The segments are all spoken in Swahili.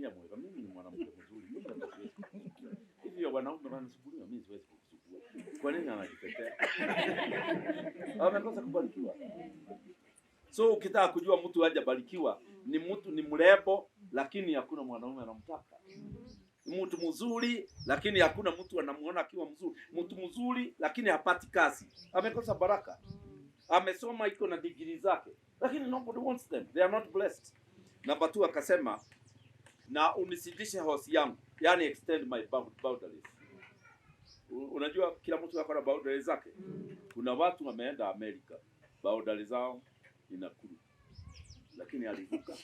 dunia mwema. Mimi ni mwanamke mzuri. Mimi nataka hivyo wanaume wanasuburia, mimi siwezi kusubua. Kwa nini anajitetea? Amekosa kubarikiwa. So ukitaka kujua mtu hajabarikiwa, ni mtu ni mrembo lakini hakuna mwanaume anamtaka. Mtu mzuri lakini hakuna mtu anamuona akiwa mzuri. Mtu mzuri lakini hapati kazi. Amekosa baraka. Amesoma iko na degree zake lakini nobody wants them. They are not blessed. Namba 2 akasema na unisidishe hosi yangu, yani extend my boundaries. Unajua kila mtu ako na boundaries zake. Kuna watu wameenda Amerika, boundaries zao ni Nakuru. Lakini alivuka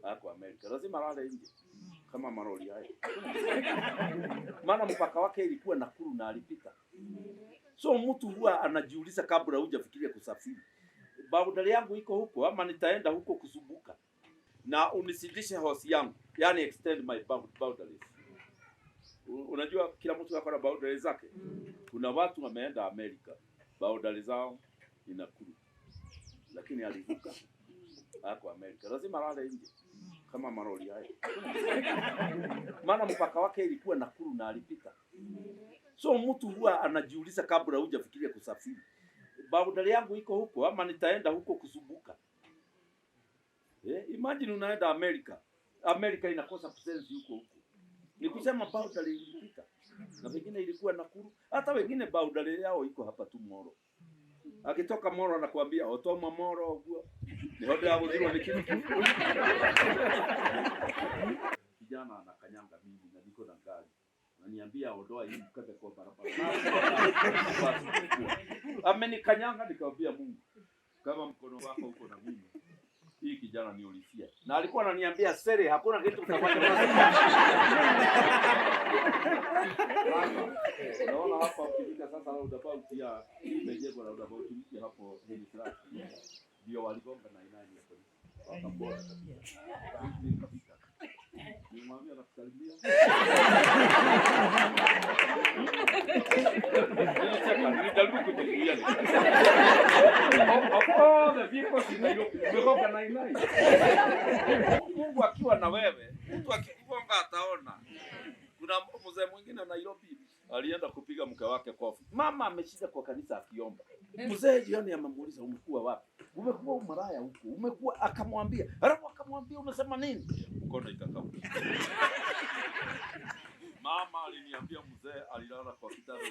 hako Amerika. Lazima lale nje kama maroli haya. Maana mpaka wake ilikuwa Nakuru na alipita. So mtu huwa anajiuliza kabla hujafikiria kusafiri. Boundary yangu iko huko ama nitaenda huko kusumbuka. Na unisidishe hosi yangu, yani extend my boundaries. Unajua kila mtu ako na boundaries zake. Kuna watu wameenda Amerika, boundaries zao ni Nakuru. Lakini alivuka hako Amerika. Lazima lale nje kama maroli haya. Maana mpaka wake ilikuwa Nakuru na alipita. So mtu huwa anajiuliza kabla hujafikiria kusafiri. Boundary yangu iko huko ama nitaenda huko kusumbuka. Imagine unaenda Amerika. Amerika inakosa presence huko. Ni kusema boundary ilipita. Na wengine ilikuwa Nakuru, hata wengine boundary yao iko hapa tu Moro. Akitoka Moro anakuambia otoma Moro huo. Ni hoda ya uziro ni kitu. Kijana anakanyanga mimi na niko na gari. Ananiambia ondoa hii mkate kwa barabara. Amenikanyanga nikamwambia Mungu, kama mkono wako uko na mimi, hii kijana ni ulifia. Na alikuwa ananiambia sere, hakuna kitu utafanya basi. Naona hapa ukifika sasa roundabout ya imejengwa roundabout mpya hapo hili track. Ndio waligonga na inani ya polisi. Wakabora kabisa. Nimwambia nakusalimia. Nijaribu kujizuia. Hapo the vehicles imegonga na inani. Mungu akiwa na wewe, mtu akikugonga ataona. Kuna mzee mwingine Nairobi alienda kupiga mke wake kofi. Mama ameshika kwa kanisa akiomba. Mzee jioni amemuuliza umekuwa wapi? Umekuwa umaraya huko. Umekuwa akamwambia. Alafu akamwambia unasema nini? Mkono ikakauka. Mama aliniambia mzee alilala kwa kitanda.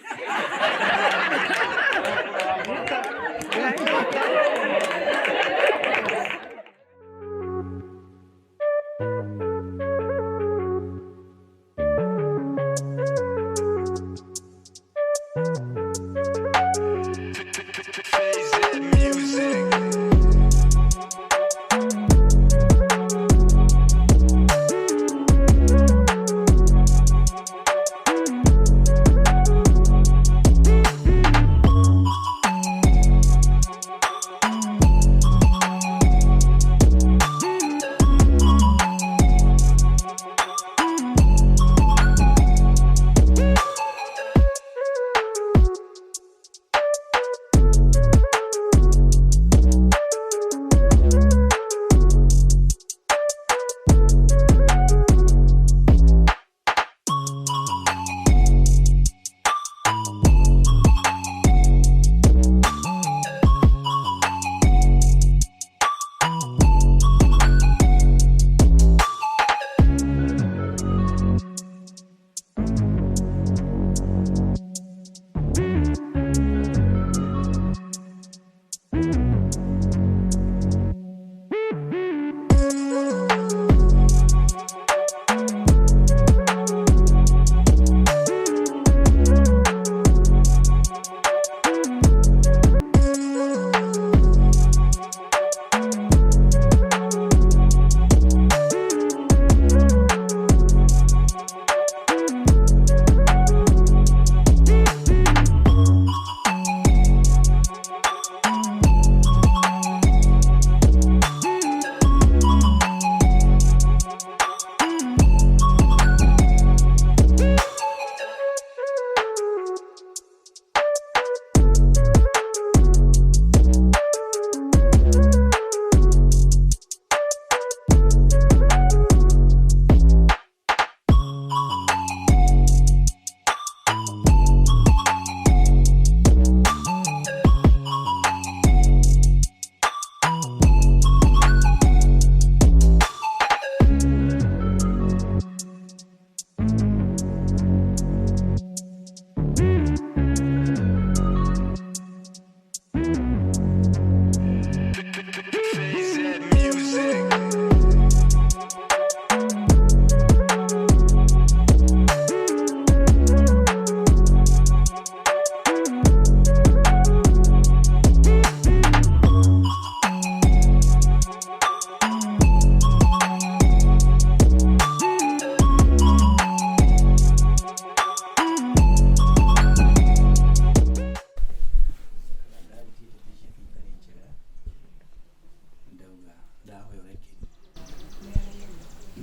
ndahoya urekeri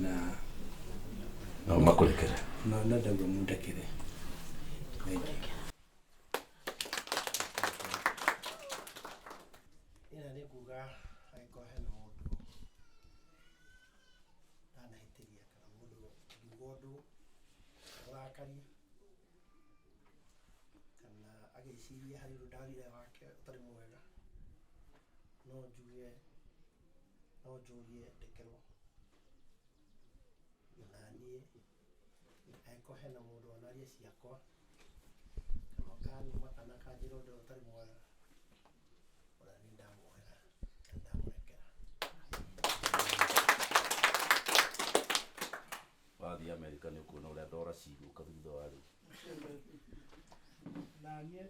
na makurekere na ndagwa mundekere ina nĩ kuga angĩkorwo hena mũndũ ndanahĩtĩria kana mũndũ ngiuga ũndũ ũrakaria kana agĩciria harĩ ũndũ wake ũtarĩ mwega no njũrie ndekerwo na niĩ angĩkorwo hena mũndũ onaria ciakwa kana kanuma kana kanjĩra ũndũ ũtarĩ mwega ũrani ndamuoya na ndamũrekera. wathiĩ Amerika nĩ ũkuona ũrĩa ndora cigũka thutha wa rĩu. Na niĩ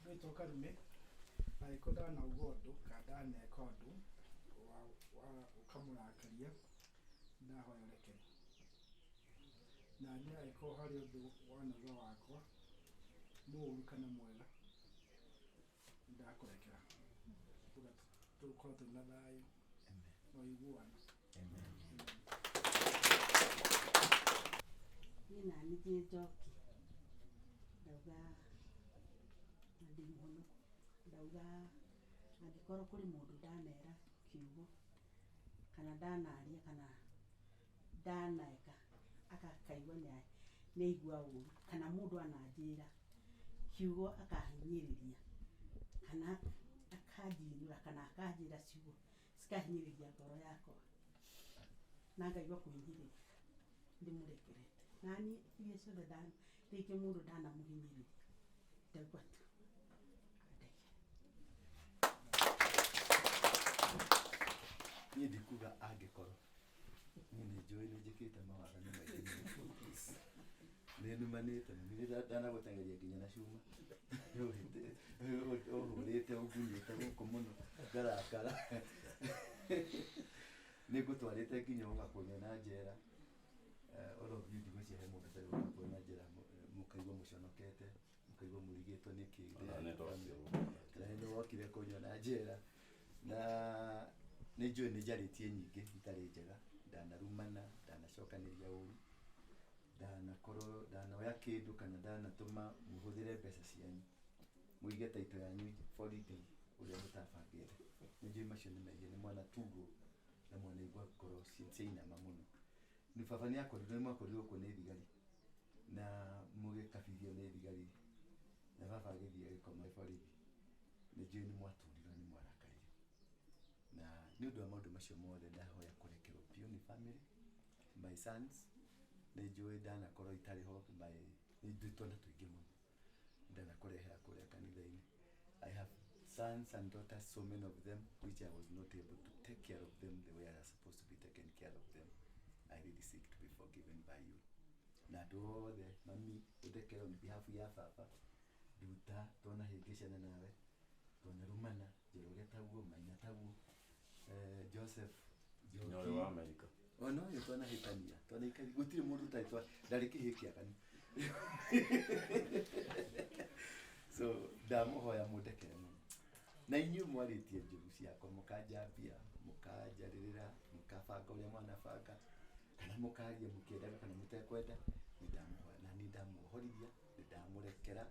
rĩtwa Karume angĩkorwo ndanauga ũndũ kana ndaneka ũndũ ũkamũrakaria ndahoya ũrekeri. Na niĩ angĩkorwo harĩ ũndũ wanauga wakwa mũũru kana mwega ndakũrekera tũkorwo twĩ na thayũ na ũiguano. Niĩ nani ndĩ Njoki ndauga na ndĩ mũhonoku ndauga angĩkorwo kũrĩ mũndũ ndanera kiugo kana ndanaria kana ndaneka akaigua nĩ aigua ũru kana mũndũ ananjĩra kiugo akahinyĩrĩria kana akanjinũra kana akanjĩra ciugo cikahinyĩrĩria ngoro yakwa na ngaigua kũhinyĩrĩria ndĩmũrekerete. Nani iria ciothe rĩngĩ mũndũ ndanamũhinyĩrĩria ndaigua tu niĩ ndikuga angĩkorwo niĩ nĩ njũĩ nĩ njĩkĩte mawatho maingĩ nĩ numanĩte nĩ ndanagũteng'eria nginya na cuma ũhũrĩte ũngunyĩte gũkũ mũno ngarakara nĩ ngũtwarĩte nginya ũgakũnyona njera all of you ndigũcihe mũndũ tarĩ ũgakũnyona njera mũkaigua mũconokete mũkaigua mũrigĩtwo nĩ kĩĩ nĩ wokire kũnyona njera na nĩ njũĩ nĩ njarĩtie nyingĩ itarĩ njega ndanarumana ndanacokanĩria ũru ndanoya kĩndũ kana ndanatũma mũhũthĩre mbeca cianyu mũige taito yanyu holiday ũrĩa mũtabangĩte. Nĩ njũĩ macio nĩ mehia nĩ mwanatugwo na mwanaigua ngoro ciainama mũno. Nĩ baba nĩ mwakorirwo kuo nĩ thigari na mũgĩkabithio nĩ thigari na baba agĩthiĩ agĩkoma borithi. Nĩ njũĩ nĩ mwaturirwo nĩ mwarakario na nĩ ũndũ wa maũndũ macio mothe ndahoya kũrekerwo biũ nĩ family my sons. Nĩ njũĩ ndanakorwo itarĩ ho nĩ ndutwo na tũingĩ mũno ndanakũrehera kũrĩa kanitha-inĩ. I have sons and daughters, so many of them which I was not able to take care of them the way I was supposed to be taken care of them. I really seek to be forgiven by you. Na andũ othe mami ũndekerwo on behalf ya baba nduta twanahĩngĩcana nawe twanarumana Njoroge taguo Maina taguo Joseph Njoki wa Amerika no yo twanahĩtania twanaikari gũtirĩ mũndũ ndarĩ kĩhĩ kĩaganu so ndamũhoya mũndekere mũno na inyuĩ mwarĩtie njũru ciakwa mũkanjambia mũkanjarĩrĩra mũkabanga ũrĩa mwanabanga kana mũkaria mũkĩendaga kana mũtekwenda nĩ ndamũhoya na nĩ ndamũhorithia nĩ ndamũrekera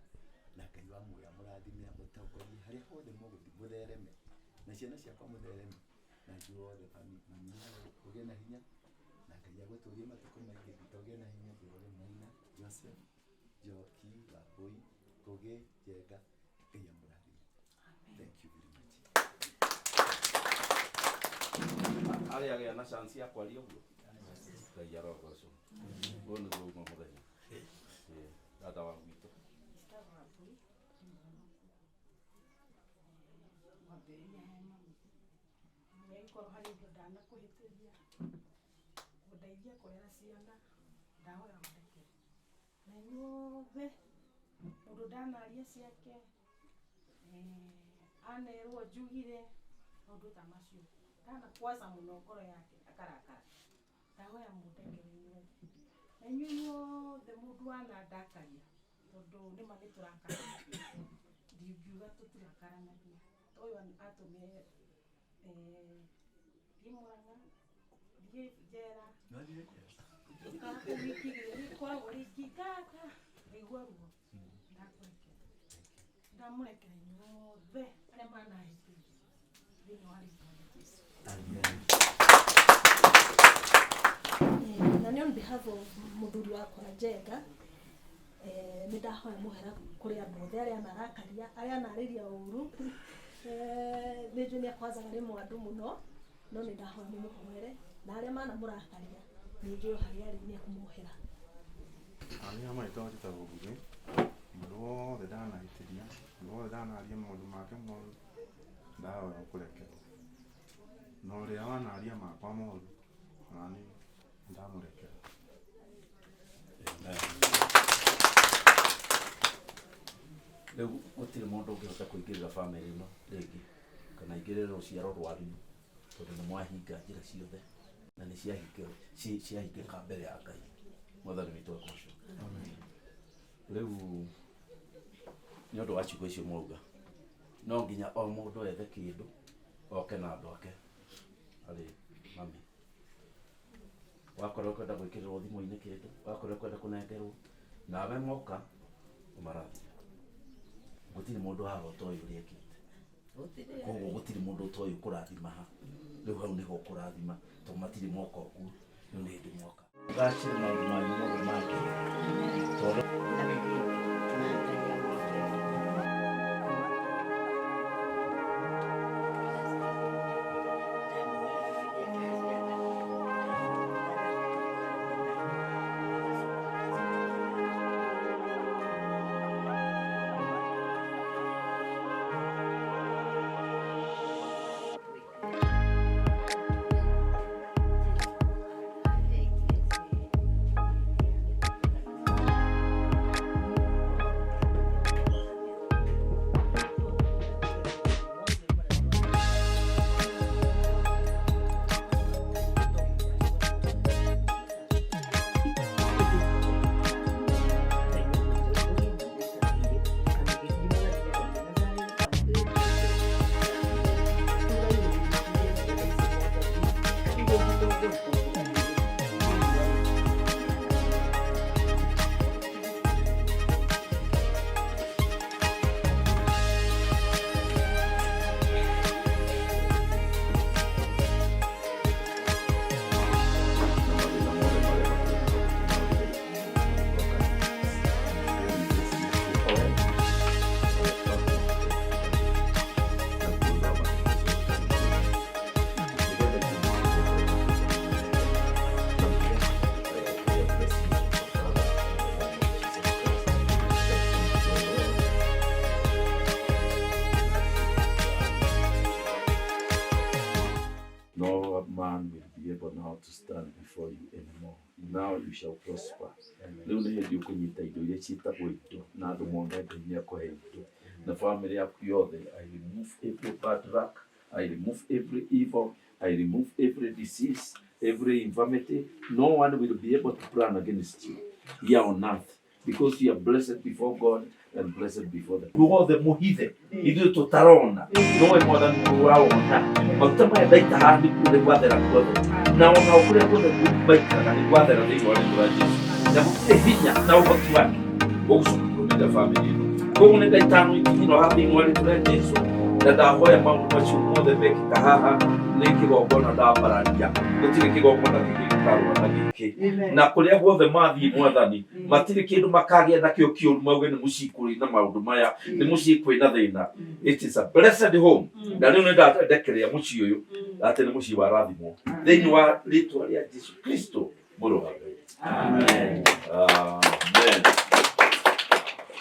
na Ngai wa muoyo amũrathime amũtongorie harĩa hothe mũgũthiĩ mũthereme na ciana ciakwa mũthereme na njũĩ wothe mami ũgĩe na hinya na Ngai agũtũrie matukũ maingĩ ũgĩe na hinya Njoroge Maina Joseph Njoki Wambui Ngũgĩ Njenga Ngai amũrathime. Thank you very much. arĩa agĩa na chance ya kwaria ũguo Ngai arogocwo ũguo nĩguo uma mũthenya dada wa gwitũ korwo harĩ ũndũ ndanakũhĩtĩria gũndeithia kũrera ciana ndahoya ũndekere. Na inyuothe mũndũ ndanaria ciake anerwo njugire maũndũ ta macio ndanakwaca mũno ngoro yake akarakara ndahoya mũndekere inyuothe. Na inyuothe mũndũ anandakaria tondũ nĩma nĩtũrakaranagia ndingiuga tũtirakaranagia. Ũyũ atũmire Gimũra njera ikoragwo rĩingĩ kaka ngaigua ruo ndakũrekera ndamurekera inyuothe arĩa manahĩtĩirie thĩinĩ wa rĩtwa rĩa Jesũ. Na nĩ on behalf of mũthuri wakwa Njenga nĩ ndahoya mũhera kũrĩ andũ othe arĩa marakaria arĩa narĩria ũru nĩ njũĩ nĩ akwazaga rĩmwe andũ mũno no nĩ ndahoya mũmũhoere na arĩa manamũrakaria nĩ njũĩ harĩa arĩ nĩ ekũmũhera. Arĩa maitwo njĩtagwo Ngugi, mũndũ wothe ndanahĩtĩria, mũndũ wothe ndanaria maũndũ make moru ndahoya kũrekerwo, na ũrĩa wanaria makwa moru nani ndamũrekera. Rĩu gũtirĩ mũndũ ũngĩhota kũingĩrĩra bamĩrĩ ĩno rĩngĩ kana aingĩrĩre rũciaro rwanyu tondũ nĩ mwahinga njĩra ciothe na nĩ ciahingĩka mbere ya Ngai. Mwathani witũ akũgoocwo. Rĩu nĩ ũndũ wa ciugo icio mwauga no nginya o mũndũ ethe kĩndũ oke na andũ ake arĩ mami. Wakorwo kwenda gwĩkĩrĩrwo thimũ-inĩ kĩndũ, wakorwo kwenda kũnengerwo, nawe moka ũmarathia. Gũtirĩ mũndũ haha ũtoĩ ũrĩa ekĩte, koguo gũtirĩ mũndũ ũtoĩ kũrathima ha. Rĩu hau nĩho ũkũrathima tondũ matirĩ moka ũguo, rĩu nĩ hĩndĩ mwoka. Gacĩre maũndũ manyu mothe make tondũ to stand before you anymore. Now you shall prosper. Rĩu nĩ hĩndĩ ũkũnyita indo iria ciĩtagwo indo na andũ mothe Ngai nĩ akũhe indo. Na family yaku yothe, I remove every bad luck, I remove every evil, I remove every disease, every infirmity. No one will be able to plan against you here on earth because you are blessed before God and blessed before the Lord. The muhithe ithuĩ tũtarona nowe mwathani ũraona maguta maya ndaitaha nĩ kũrĩ gwathera guothe na ona kũrĩa guothe maikaraga nĩ gwathera thĩinĩ wa rĩtwa rĩa Jesũ na gũtirĩ hinya na ũhoti wake ũgũcũkũrũmĩrĩra bamĩrĩ ĩno. Koguo nĩ ngaitano ikinyĩro haha thĩinĩ wa rĩtwa rĩa Jesũ na ndahoya maũndũ macio mothe mekĩka haha nĩ kĩgongona ndambararia gũtirĩ kĩgongona gĩgĩkarũa na gĩkĩ na kũrĩa guothe mathiĩ mwathani matirĩ kĩndũ makagĩa nakĩo kĩũru mauge nĩ mũciĩ kũrĩ na maũndũ maya nĩ mũciĩ kwĩna thĩna. It is a blessed home na rĩu nĩ ndathendekerea mũciĩ ũyũ atĩ nĩ mũciĩ wa rathimo thĩinĩ wa rĩtwa rĩa Jesũ Kristo mũrũ wa Ngai. Amen. Amen.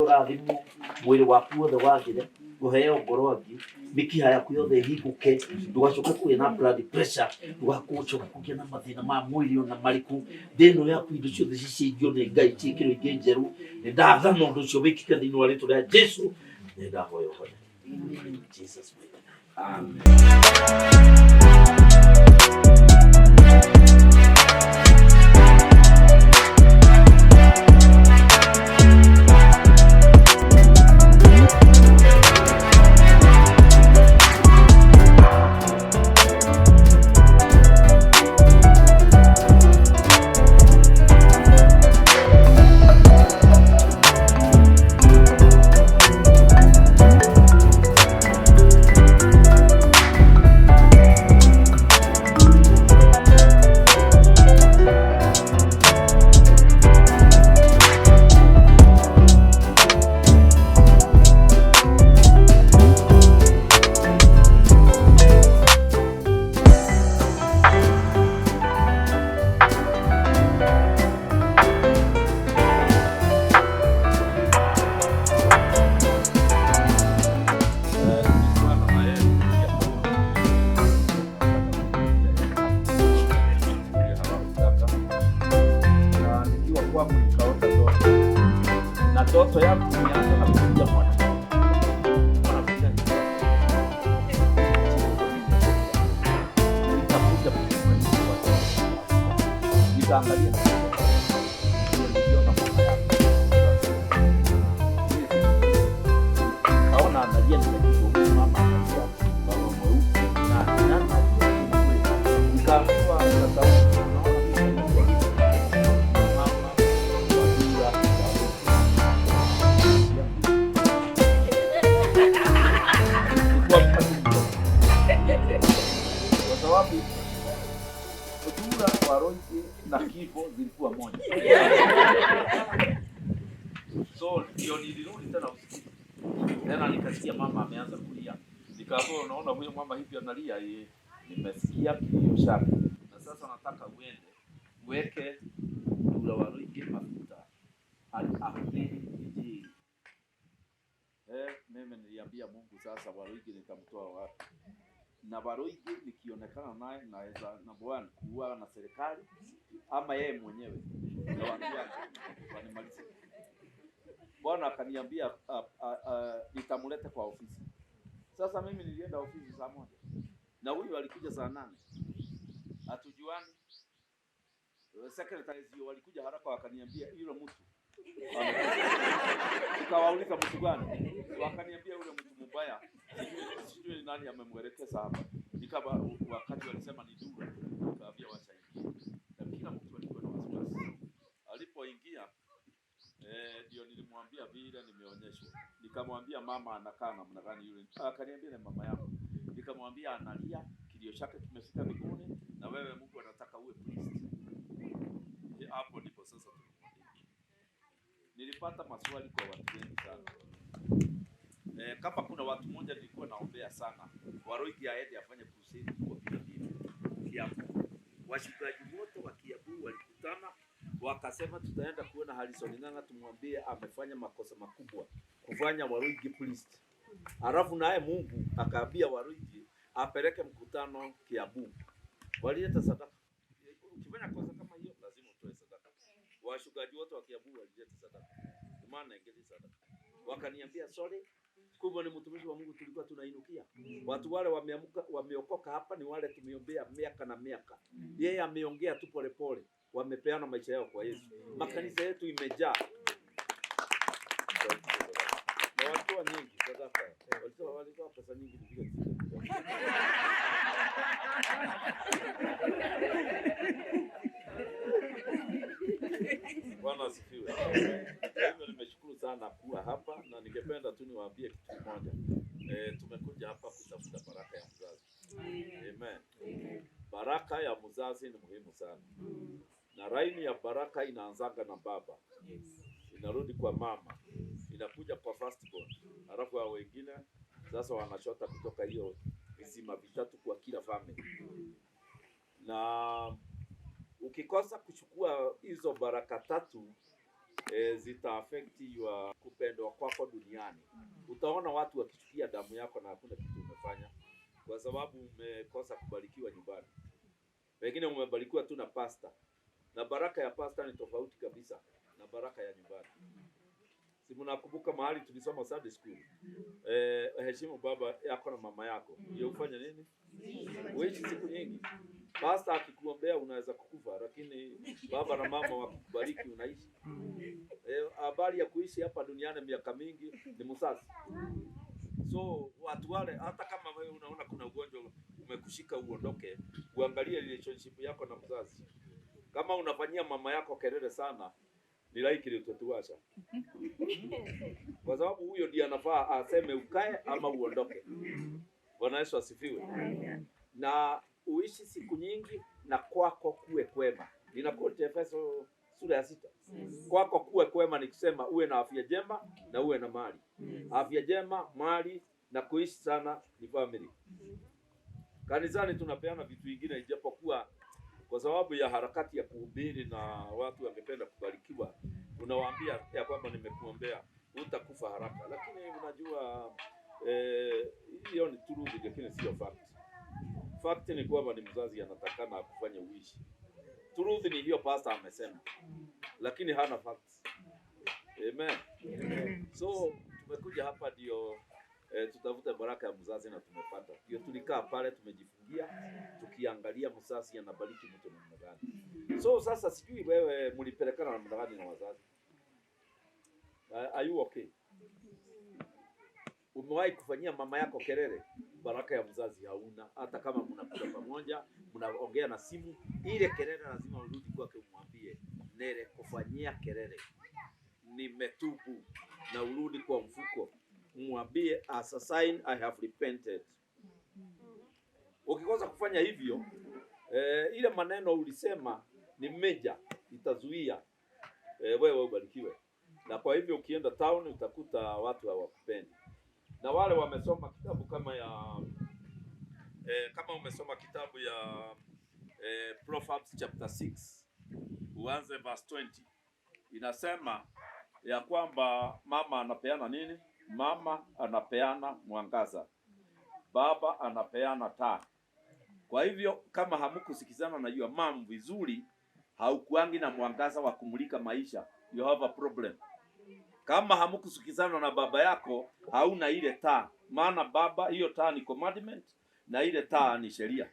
Rathimo mwĩrĩ waku wothe wagĩre guheo ngorothi mĩkiha yaku yothe ĩhingũke ndũgacoke kũgĩa na blood pressure ndũgacoke kũgĩa na mathĩna ma mwĩrĩ ona marĩkũ thĩinĩ yaku indo ciothe cicenjio nĩ Ngai ciĩkĩrwo ingĩ njerũ nĩ ndathana ũndũ ũcio wĩkĩke thĩinĩ wa rĩtwa rĩa Jesũ nĩ ndahoya ũhone. Jesus name. Amen. kwangu nikaota ndoto, na ndoto yangu ilianza na kuja mwana nikaangalia kaona angalia mama mweupe na nikaambiwa kwa sababu Udura, Waroike na kifo zilikuwa moja. So ndio nilirudi tena usiku. Tena nikasikia mama ameanza kulia. Nikaambiwa unaona huyo mama hivi analia, nimesikia kilio chake. Na sasa nataka uende uweke Udura Waroike mafuta. Ahidi. Mimi niliambia Mungu sasa Waroike nitamtoa wapi? Na Waroike nikionekana naye naweza na Bwana kuua na serikali ama yeye mwenyewe na watu wake wanimalize. Bwana akaniambia nitamleta kwa ofisi. Sasa mimi nilienda ofisi saa moja na huyu alikuja saa 8. Hatujuani. Secretary walikuja haraka wakaniambia yule mtu. Nikawauliza mtu gani? Wakaniambia yule mtu mbaya. Sijui nani amemwelekeza hapa. Nikaba wakati walisema ni Dura, nikaambia wacha ingie. Na kila mtu alikuwa na wasiwasi. Alipoingia ndio nilimwambia vile nimeonyeshwa. Nikamwambia mama anakaa namna gani yule. Akaniambia ni mama yako. Nikamwambia analia, kilio chake kimefika mbinguni na wewe Mungu anataka uwe priest. Hapo ndipo sasa nilipata maswali kwa watu wengi sana. Kama kuna watu mmoja nilikuwa naombea sana, Waroike aende afanye crusade kwa Kiambu. Washikaji wote wa Kiambu walikutana wakasema tutaenda kuona Harrison Ng'ang'a tumwambie amefanya makosa makubwa kufanya Waroike priest. Alafu naye Mungu akaambia Waroike apeleke mkutano Kiambu. Walileta sadaka. Ukifanya kosa kama hiyo lazima utoe sadaka. Washikaji wote wa Kiambu walileta sadaka. Maana ingeli sadaka. Wakaniambia sorry, kumbe ni mtumishi wa Mungu tulikuwa tunainukia. Watu wale wameokoka hapa ni wale tumeombea miaka na miaka. Yeye ameongea tu pole pole. Wamepeana maisha yao kwa Yesu. Makanisa yetu imejaa. Na watu nyingi sadaka. Walitoa pesa nyingi vile. Bwana asifiwe. Mimi nimeshukuru sana kuwa hapa na ningependa tu niwaambie kitu kimoja. Tumekuja hapa kutafuta baraka ya mzazi. Amen. Baraka ya mzazi ni muhimu sana. Na laini ya baraka inaanzaga na baba. Inarudi kwa mama. Inakuja kwa firstborn. Halafu hao wengine sasa wanachota kutoka hiyo visima vitatu kwa kila family. Na ukikosa kuchukua hizo baraka tatu zita affect your kupendwa kwako duniani. Utaona watu wakichukia damu yako na hakuna kitu umefanya kwa sababu umekosa kubarikiwa nyumbani. Pengine umebarikiwa tu na pasta. Na baraka ya pasta ni tofauti kabisa na baraka ya nyumbani. Si mnakumbuka mahali tulisoma Sunday school? Heshimu baba yako na mama yako. Ndio ufanye nini? Uishi siku nyingi. Pasta akikuombea unaweza kukufa, lakini baba na mama wakubariki unaishi. Habari ya kuishi hapa duniani miaka mingi ni msasi. So watu wale hata kama wewe unaona kuna ugonjwa umekushika uondoke, uangalie relationship yako na mzazi. Kama unafanyia mama yako kelele sana, ni likely utatuacha. Kwa sababu huyo ndiye anafaa aseme ukae ama uondoke. Bwana Yesu asifiwe. Na uishi siku nyingi na kwako kuwe kwema. Ninakoti Efeso sura ya 6. Kwako kuwe kwema ni kusema uwe na afya njema na uwe na mali. Afya njema, mali na kuishi sana ni family. Kanisani tunapeana vitu vingine ijapokuwa kwa sababu ya harakati ya kuhubiri na watu wangependa kubarikiwa. Unawaambia ya kwamba nimekuombea utakufa haraka. Lakini unajua hiyo ni truth lakini sio fact. Fact ni kwamba ni mzazi anatakana kufanya uishi. Truth ni hiyo pastor amesema. lakini hana facts. Amen. So tumekuja hapa ndio tutafute baraka ya mzazi na tumepata. Ndio tulikaa pale tumejifungia tukiangalia mzazi anabariki mtu namna gani. So sasa sijui wewe mlipelekana namna gani na wazazi? Are you okay? Umewahi kufanyia mama yako kelele? Baraka ya mzazi hauna. Hata kama mnakula pamoja, mnaongea na simu, ile kelele lazima urudi kwake umwambie, Nere kufanyia kelele, nimetubu, na urudi kwa mfuko. Mwambie as a sign I have repented. Ukikosa kufanya hivyo, ile maneno ulisema ni meja itazuia wewe ubarikiwe. Na kwa hivyo ukienda town utakuta watu hawakupendi. Na wale wamesoma kitabu kama ya kama umesoma kitabu ya Proverbs chapter 6 uanze verse 20, inasema ya kwamba mama anapeana nini? Mama anapeana mwangaza, baba anapeana taa. Kwa hivyo kama hamkusikizana na your mom vizuri, haukuangi na mwangaza wa kumulika maisha, you have a problem. Kama hamkusikizana na baba yako, hauna ile taa. Maana baba, hiyo taa ni commandment na ile taa ni sheria.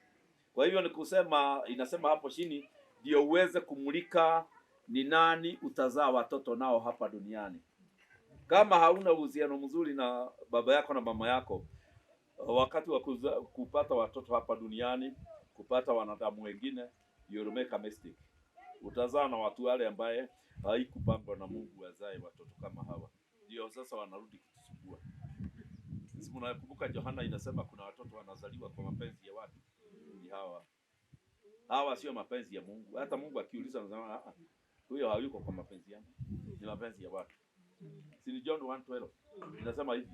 Kwa hivyo ni kusema, inasema hapo chini ndio uweze kumulika ni nani utazaa watoto nao hapa duniani. Kama hauna uhusiano mzuri na baba yako na mama yako, wakati wa kupata watoto hapa duniani, kupata wanadamu wengine, you'll make a mistake. Utazaa na watu wale ambaye haikupangwa na Mungu wazae watoto kama hawa. Ndio sasa wanarudi kutusubua. Sisi mnakumbuka Yohana inasema kuna watoto wanazaliwa kwa mapenzi ya watu. Ni hawa. Hawa sio mapenzi ya Mungu. Hata Mungu akiuliza anasema huyo hayuko kwa mapenzi yangu. Ni mapenzi ya watu. Si ni John 1:12 inasema hivi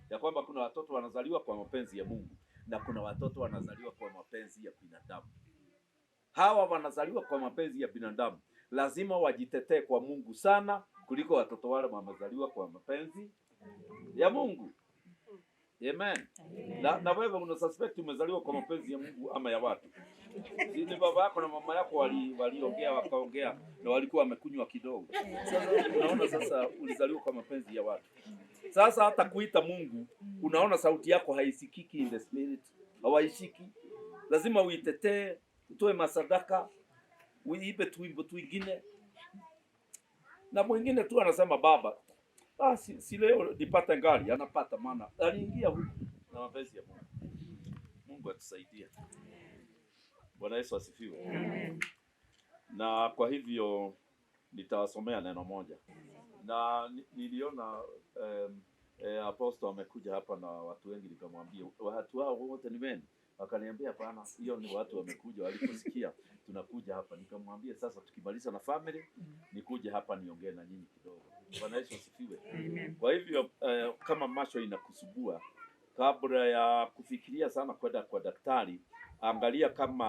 ya kwamba kuna watoto wanazaliwa kwa mapenzi ya Mungu na kuna watoto wanazaliwa kwa mapenzi ya binadamu. Hawa wanazaliwa kwa mapenzi ya binadamu lazima wajitetee kwa Mungu sana kuliko watoto wale wamezaliwa kwa mapenzi ya Mungu. Amen. Na wewe una suspect umezaliwa kwa mapenzi ya Mungu ama ya watu? Si ni baba yako na mama yako waliongea wakaongea na walikuwa wamekunywa kidogo. Sasa unaona sasa ulizaliwa kwa mapenzi ya watu. Sasa hata kuita Mungu unaona sauti yako haisikiki in the spirit. Hawaishiki. Lazima uitetee, utoe masadaka, uibe tuimbo twingine. Na mwingine tu anasema baba, si leo nipate ngari, anapata maana aliingia huko na mapenzi ya Mungu. Mungu atusaidie. Bwana Yesu asifiwe. Na kwa hivyo nitawasomea neno moja. Na niliona apostle amekuja hapa na watu wengi, nikamwambia watu hao wote ni wenu. Wakaniambia bana, hiyo ni watu wamekuja waliposikia tunakuja hapa. Nikamwambia sasa tukimaliza na family nikuje hapa niongee na nyinyi kidogo. Bwana Yesu asifiwe. Kwa hivyo kama macho inakusubua, kabla ya kufikiria sana kwenda kwa daktari, angalia kama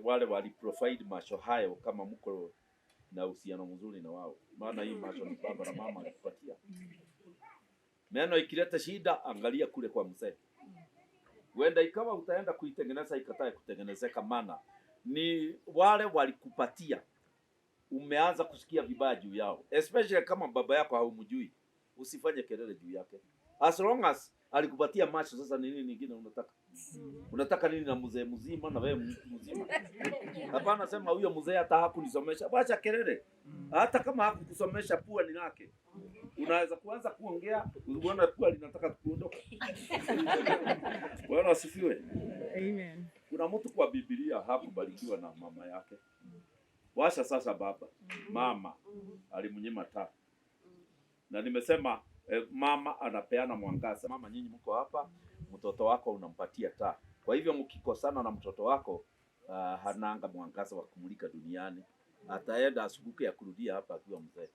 wale wali provide macho hayo kama mko na uhusiano mzuri na wao. Maana hii macho ni baba na mama alikupatia. Neno ikileta shida, angalia kule kwa mzee. Wenda ikawa utaenda kuitengeneza ikatae kutengenezeka, maana ni wale walikupatia. Umeanza kusikia vibaya juu yao. Especially kama baba yako haumjui, usifanye kelele juu yake. As long as alikupatia macho, sasa nini nyingine unataka? Unataka nini na mzee mzima na wewe mzima? Hapana, sema huyo mzee hata hakunisomesha. Acha kelele. Hata kama hakukusomesha, pua ni lake. Unaweza kuanza kuongea, unaona pua linataka kuondoka. Bwana asifiwe. Amen. Kuna mtu kwa Biblia hakubarikiwa na mama yake. Washa sasa baba, mama alimnyima taa. Na nimesema mama anapeana mwangaza. Mama, nyinyi mko hapa, mtoto wako unampatia taa. Kwa hivyo mkikosana na mtoto wako, hananga mwangaza wa kumulika duniani. Ataenda asubuhi ya kurudia hapa akiwa mzee.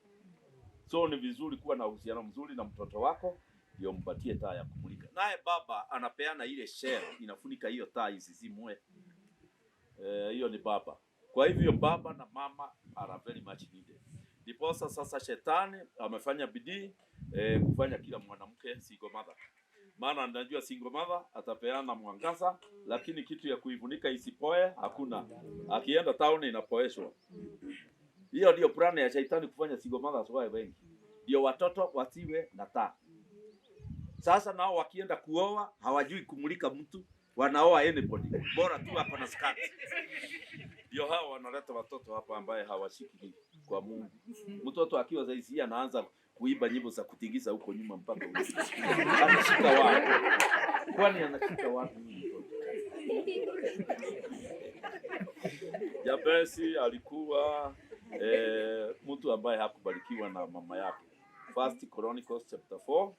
So ni vizuri kuwa na uhusiano mzuri na mtoto wako, ndio mpatie taa ya kumulika. Naye baba anapeana ile shell inafunika hiyo taa isizimwe. Hiyo ni baba. Kwa hivyo baba na mama are very much needed. Ndiposa sasa shetani amefanya bidii kufanya kila mwanamke single mother. Maana anajua single mother atapeana mwangaza, lakini kitu ya kuivunika isipoe hakuna. Akienda town inapoeshwa. Hiyo ndio plan ya shetani kufanya single mothers wawe wengi. Ndio watoto wasiwe na taa. Sasa nao wakienda kuoa hawajui kumulika mtu, wanaoa anybody. Bora tu hapa na skirt. Ndio hao wanaleta watoto hapa ambaye hawashiki kwa Mungu. Mtoto akiwa zaidi anaanza kuiba nyimbo za kutingiza huko nyuma mpaka anashika wapi? Kwani anashika wapi mtoto? Jabesi alikuwa mtu ambaye hakubarikiwa na mama yake. First Chronicles chapter 4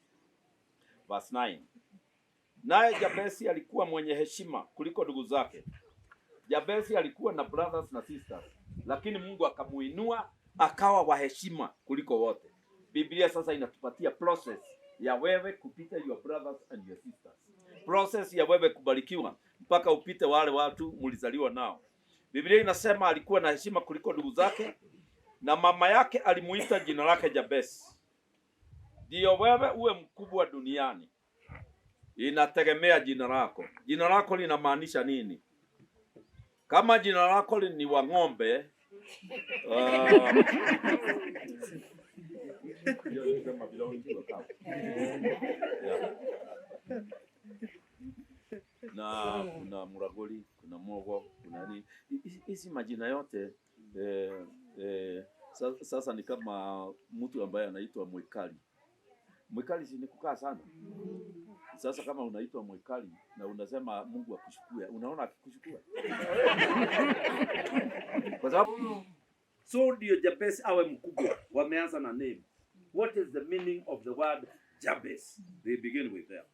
verse 9. Naye Jabesi alikuwa mwenye heshima kuliko ndugu zake. Jabesi alikuwa na brothers na sisters, lakini Mungu akamuinua akawa wa heshima kuliko wote. Biblia sasa inatupatia process ya wewe kupita your brothers and your sisters. Process ya wewe kubarikiwa mpaka upite wale watu mulizaliwa nao. Biblia inasema alikuwa na heshima kuliko ndugu zake na mama yake alimuita jina lake Jabesi. Ndio wewe uwe mkubwa duniani, inategemea jina lako. Jina lako linamaanisha nini? Kama jina lako ni wa ng'ombe, na kuna Muragoli, kuna Mogo, kuna nini. Hizi majina yote sasa ni kama mtu ambaye anaitwa Mwekali. Mwekali si ni kukaa sana. Sasa kama unaitwa Mwekali na unasema Mungu akushukue, unaona akikushukua? Kwa sababu so ndio Jabez awe mkubwa. Wameanza na name. What is the meaning of the word Jabez? They begin with there.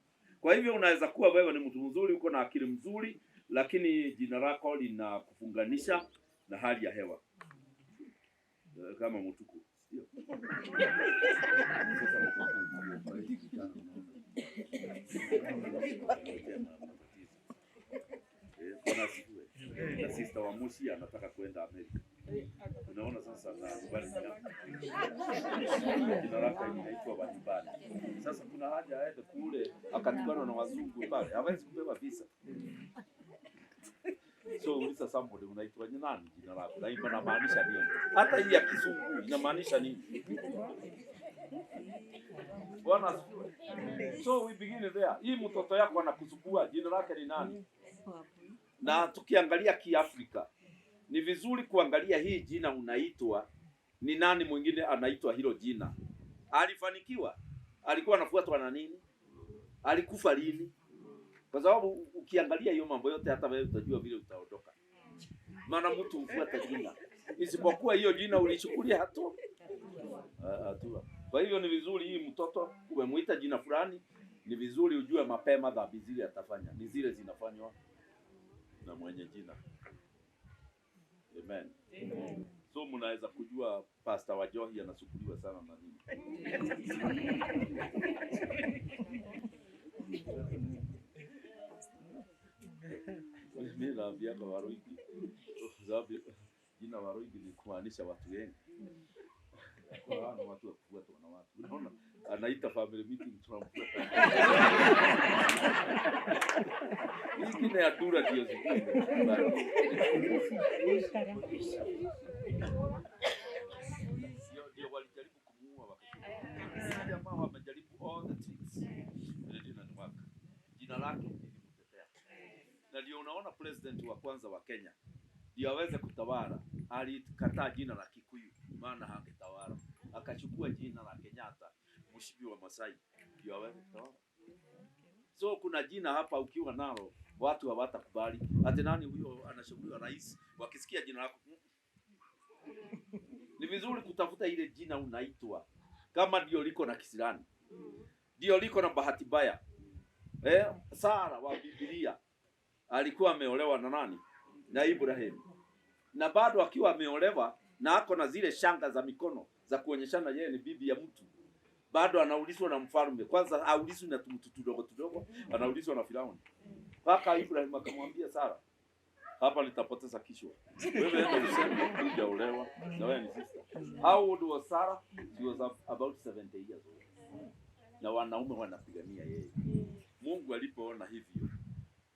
Kwa hivyo unaweza kuwa wewe ni mtu mzuri, uko na akili mzuri, lakini jina lako linakufunganisha na hali ya hewa. Kama mtuku. Na sister wa Musi anataka kwenda Amerika. Unaona sasa na nyumbani jina lake linaitwa Wanibani. Sasa kuna haja aende kule akatukana na wazungu pale. Hawezi kupewa visa. So ulisa somebody unaitwa nani jina lako? Na ina maanisha nini? Hata hii ya Kizungu inamaanisha nini? Bwana asifiwe. So we begin there. Hii mtoto yako anakusukua jina lake ni nani? Na tukiangalia Kiafrika ni vizuri kuangalia hii jina unaitwa ni nani mwingine anaitwa hilo jina. Alifanikiwa? Alikuwa anafuatwa na nini? Alikufa lini? Kwa sababu ukiangalia hiyo mambo yote hata wewe utajua vile utaondoka. Maana mtu hufuata jina. Isipokuwa hiyo jina ulichukulia hatua. Kwa hivyo ni vizuri hii mtoto umemuita jina fulani, ni vizuri ujue mapema dhambi zile atafanya. Ni zile zinafanywa na mwenye jina. Amen. So mnaweza kujua Pastor wa Johi anasukuliwa sana na nini. Mimi naambia kwa Waruigi, sababu jina Waruigi ni kumaanisha watu wengi. Kwa watu wakufuata na watu. Unaona anaita family meeting tunamfuata. Hii ni adura ndio zingine. Ndio walijaribu kumuua wakati. Jamaa wamejaribu all the tricks. Ndio waka. Jina lake lilimtetea. Na ndio unaona president wa kwanza wa Kenya ndio aweze kutawala, alikataa jina la Kikuyu maana hangetawala. Akachukua jina la Kenyatta, mshibi wa Masai, ndio aweze kutawala. So kuna jina hapa ukiwa nalo watu hawatakubali. Ati nani huyo anashauriwa rais, wakisikia jina lako. Ni vizuri kutafuta ile jina unaitwa. Kama ndio liko na kisirani. Ndio liko na bahati mbaya. Sara wa Biblia alikuwa ameolewa na nani? Na Ibrahim. Na bado akiwa ameolewa na ako na zile shanga za mikono za kuonyeshana yeye ni bibi ya mtu. Bado anaulizwa na mfalme. Kwanza aulizwe na mtu tudogo, anaulizwa na Firauni. Paka Ibrahim akamwambia Sara, hapa nitapoteza kichwa. Wewe enda useme hujaolewa na wewe ni sister. How old was Sarah? She was about 70 years old. Na wanaume wanapigania yeye. Mungu alipoona hivyo,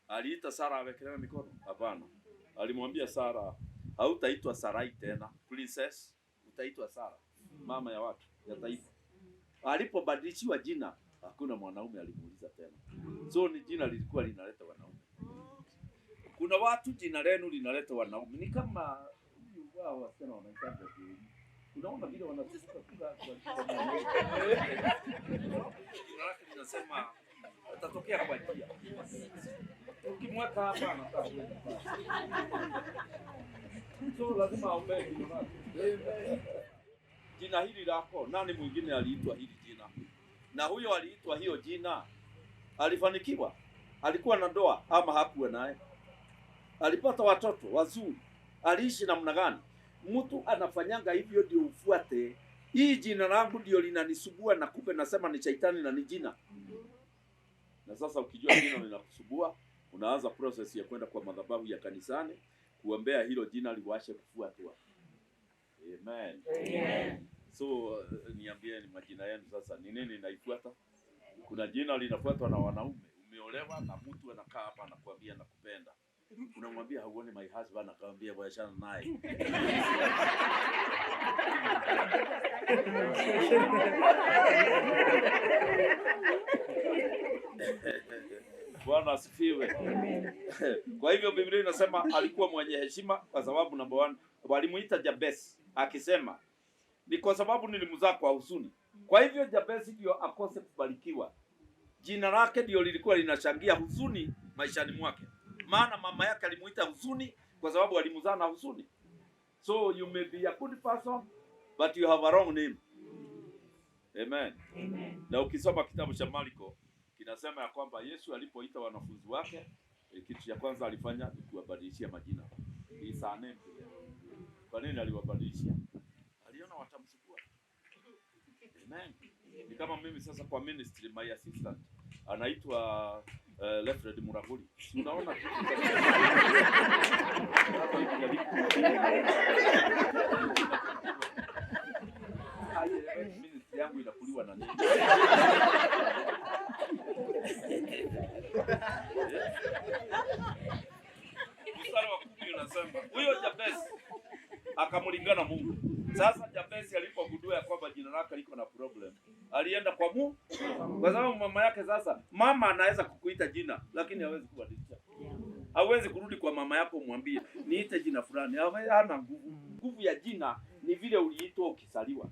aliita Sara awekelewe mikono? Hapana. Alimwambia Sara, hautaitwa Sarai tena, princess, itaitwa Sara, mama ya watu ya taifa. Alipobadilishiwa jina, hakuna mwanaume alimuuliza tena. So ni jina lilikuwa linaleta wanaume. Kuna watu jina lenu linaleta wanaume. Ni kama wao wasichana wanaitanga tu. Unaona vile wanasuka kwa jina lake linasema atatokea kwa njia. Ukimweka hapa anataka. So lazima aombe jina lake. Jina hili lako, nani mwingine aliitwa hili jina? Na huyo aliitwa hiyo jina, alifanikiwa? Alikuwa na ndoa ama hakuwa naye? Alipata watoto wazuri? Aliishi namna gani? Mtu anafanyanga hivyo ndio ufuate. Hii jina langu ndio linanisubua na kumbe nasema ni shetani na ni jina. Na sasa ukijua jina linakusubua, unaanza process ya kwenda kwa madhabahu ya kanisani kuombea hilo jina liwashe kufuatwa. Amen. Amen. So niambie ni majina yenu sasa ni nini inaifuata? Kuna jina linafuatwa na wanaume. Umeolewa na mtu anakaa hapa anakuambia nakupenda. Unamwambia hauoni my husband, akamwambia waachana naye. Bwana asifiwe. Kwa hivyo Biblia inasema alikuwa mwenye heshima kwa sababu number 1 walimuita Jabez akisema ni kwa sababu nilimzaa kwa huzuni. Kwa hivyo Jabez ndio akose kubarikiwa. Jina lake ndio lilikuwa linachangia huzuni maishani mwake. Maana mama yake alimuita huzuni kwa sababu alimzaa na huzuni. So you may be a good person but you have a wrong name. Amen. Amen. Na ukisoma kitabu cha Marko kinasema ya kwamba Yesu alipoita wanafunzi wake, kitu cha kwanza alifanya ni kuwabadilishia majina. Hii name. Kwa nini aliwabadilishia? Aliona watamsukua. Amen. Ni kama mimi sasa kwa ministry my assistant anaitwa Lefred Muraguri. Unaona ministry yangu inakuliwa na nini? Mstari wa 10 unasema huyo Jabez akamlingana Mungu. Sasa Jabez alipogundua ya kwamba jina lake liko na problem, alienda kwa Mungu kwa sababu mama yake sasa, mama anaweza kukuita jina lakini hawezi kubadilisha. Hawezi kurudi kwa mama yako umwambie niite jina fulani. Hana nguvu. Nguvu ya jina ni vile uliitwa ukisaliwa.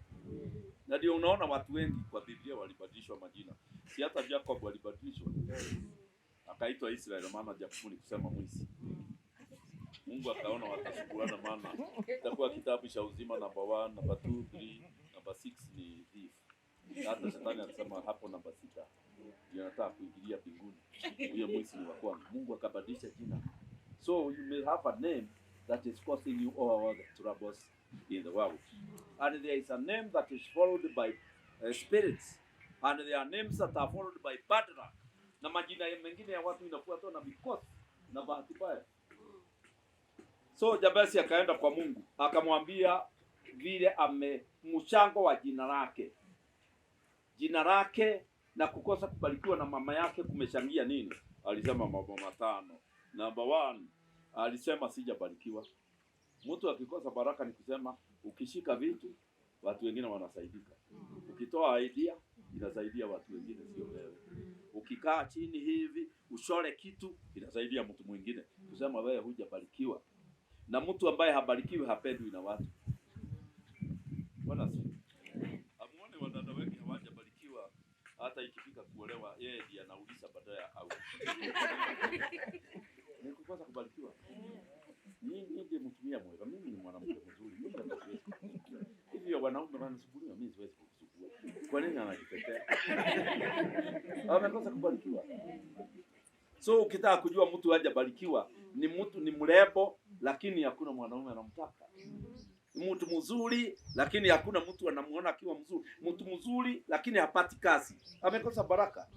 Na ndio unaona watu wengi kwa Biblia walibadilishwa majina. Si hata Jacob walibadilishwa. Akaitwa Israeli maana Jacob ni kusema mwizi. Mungu akaona watasukuana maana itakuwa kitabu cha uzima number 1, number 2, 3, number 6 ni thief. Hata shetani anasema hapo number 6 ndio anataka kuingilia mbinguni. Huyo mwizi ni wa kwanza. Mungu akabadilisha jina. So you may have a name that is causing you all the troubles in the world. And there is a name that is followed by spirits. And there are names that are followed by bad luck. Na majina mengine ya watu inafuatwa na mikosi na bahati mbaya. So Jabez akaenda kwa Mungu, akamwambia vile mchango wa jina lake. Jina lake na kukosa kubarikiwa na mama yake kumechangia nini? Alisema mambo matano. Number 1, alisema sijabarikiwa. Mtu akikosa baraka ni kusema ukishika vitu watu wengine wanasaidika. Ukitoa idea inasaidia watu wengine sio wewe. Ukikaa chini hivi ushore kitu inasaidia mtu mwingine. Kusema wewe hujabarikiwa. Na mtu ambaye habarikiwi hapendwi na watu. Bwana si. Amuone wadada wengi hawajabarikiwa hata ikifika kuolewa yeye ndiye anauliza badala au. Ni kukosa kubarikiwa. Mimi ndiye mtumia moyo. Mimi ni mwanamke mzuri. Mimi nataka. Hivyo wanaume wanasuburia mimi siwezi kusubua. Kwa nini anajitetea? Amekosa kubarikiwa. So ukitaka kujua mtu hajabarikiwa ni mtu ni mrembo lakini hakuna mwanaume anamtaka. Mtu mzuri lakini hakuna mtu anamuona akiwa mzuri. Mtu mzuri lakini hapati kazi. Amekosa baraka.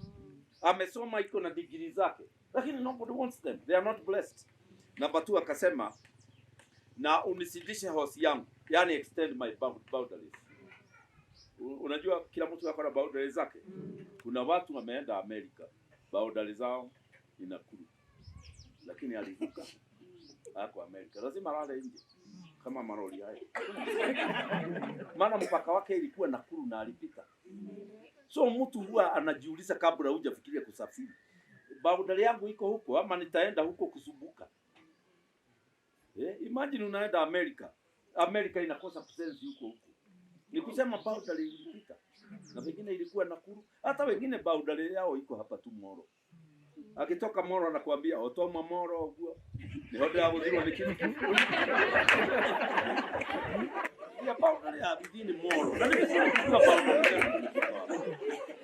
Amesoma iko na degree zake lakini nobody wants them. They are not blessed. Number 2 akasema na unisidishe hosi yangu. Yani extend my boundaries. Unajua kila mtu ako na boundaries zake. Kuna watu wameenda Amerika. Boundaries zao inakuru. Lakini alivuka hako Amerika. Lazima lale nje. kama maroli haya. Maana mpaka wake ilikuwa Nakuru na alipita. So mtu huwa anajiuliza kabla hujafikiria kusafiri, boundary yangu iko huko ama nitaenda huko kusumbuka? Imagine unaenda America inakosa kusense huko. Ni kusema boundary ilipita. Na wengine ilikuwa Nakuru, hata wengine boundary yao iko hapa tu Moro. Akitoka Moro anakuambia otoma Moro huo. Ni hoda ya udhiro ni kitu. Ya boundary ya bidini Moro. Na nikisema kwa boundary.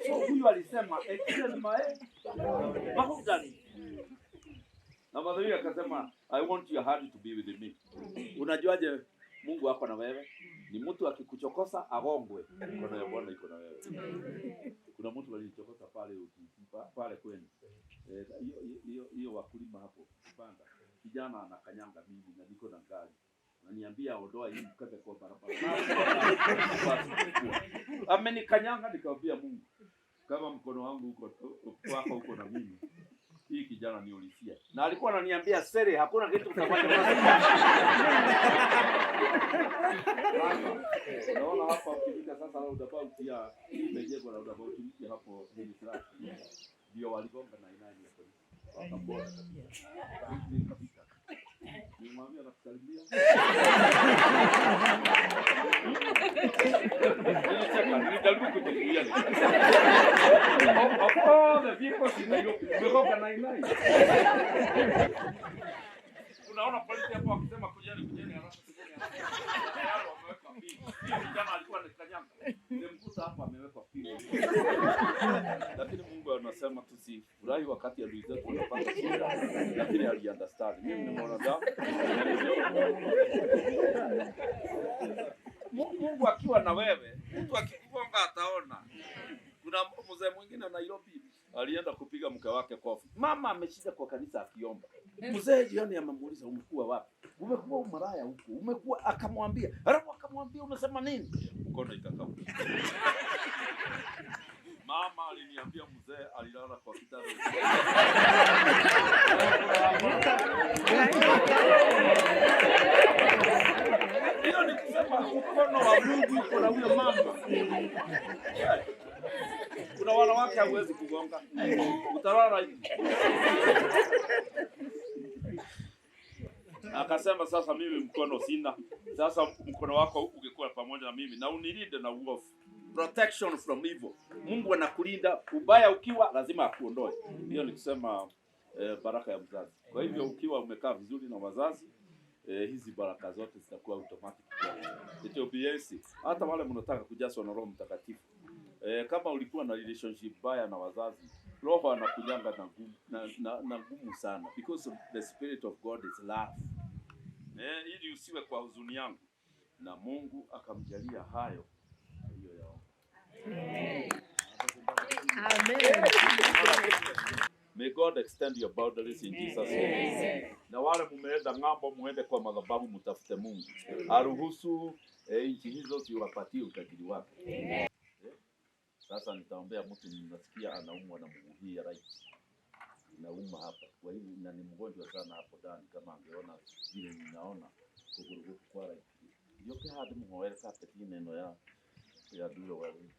So huyu alisema extend my boundary. Na madhari akasema I want your heart to be with me. Unajuaje Mungu hapa na wewe? Ni mtu akikuchokosa agongwe. Mkono ya Bwana iko na wewe. Kuna mtu alichokosa pale kwenu. Hiyo wakulima hapo kipanda. Kijana anakanyanga mimi na niko na gari. Ananiambia ondoa hii mkebe kwa barabara. Amenikanyanga nikamwambia Mungu, kama mkono wangu huko wako huko na mimi, hii kijana niulizia. Na alikuwa ananiambia sere, hakuna kitu utafanya basi. Naona hapa ukifika sasa roundabout ya imejengwa na roundabout mpya hapo hili flat. Ndio waligonga na inani ya polisi. Wakabora. Ni mwambie anakusalimia. Nilijaribu kujizuia. Hapo the vehicles imegonga na inani. Unaona polisi hapo wakisema kujeni haraka sikuoni haraka. Yao wameweka pili. Kijana alikuwa anakanyanga. Nimkuta hapa ameweka pili. Lakini Mungu anasema tusifurahi wakati adui zetu wanapata shida, lakini aliunderstand. Mimi ni mwanadamu. Mungu akiwa na wewe, mtu akikugonga ataona. Kuna mzee mwingine Nairobi alienda kupiga mke wake kofi. Mama ameshika kwa kanisa akiomba. Mzee jioni amemuuliza umekuwa wapi? Umekuwa umaraya huko. Umekuwa akamwambia. Alafu akamwambia umesema nini? Mkono ikakauka. Mama aliniambia mzee alilala kwa kitanda. Hiyo ni kusema mkono wa Mungu uko na huyo mama. Kuna wanawake hawezi kugonga. Utalala hivi. Akasema sasa mimi mkono sina. Sasa mkono wako ungekuwa pamoja na mimi na unilinde na uovu. Protection from evil. Mungu anakulinda, ubaya ukiwa lazima akuondoe. Hiyo ni kusema baraka ya mzazi. Kwa hivyo ukiwa umekaa vizuri na wazazi, hizi baraka zote zitakuwa automatic. Itobiesi. Hata wale mnataka kujazwa na Roho Mtakatifu. Kama ulikuwa na relationship baya na wazazi, Roho anakunyanga na ngumu sana because the spirit of God is love. Ili usiwe kwa huzuni yangu, na Mungu akamjalia hayo hiyo yao. Amen. May God extend your boundaries in Jesus name. Na wale mumeenda ng'ambo, muende kwa madhabahu mtafute Mungu. Aruhusu nchi hizo ziwapatie utajiri wake. Sasa nitaombea mtu ninasikia anaumwa na mguu hii ya right. Inauma hapa. Kwa hivyo na ni mgonjwa sana hapo ndani, kama angeona vile ninaona kugurugu kwa right. Ndio kwa hadi muhoere kapeti neno ya dulo wewe.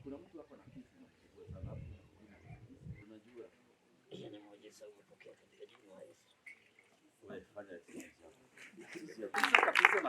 Kuna mtu hapa na kisi na kubwa sana hapo. Unajua yeye ni muujiza umepokea katika jina la Yesu. Wewe fanya hivi. Sisi kabisa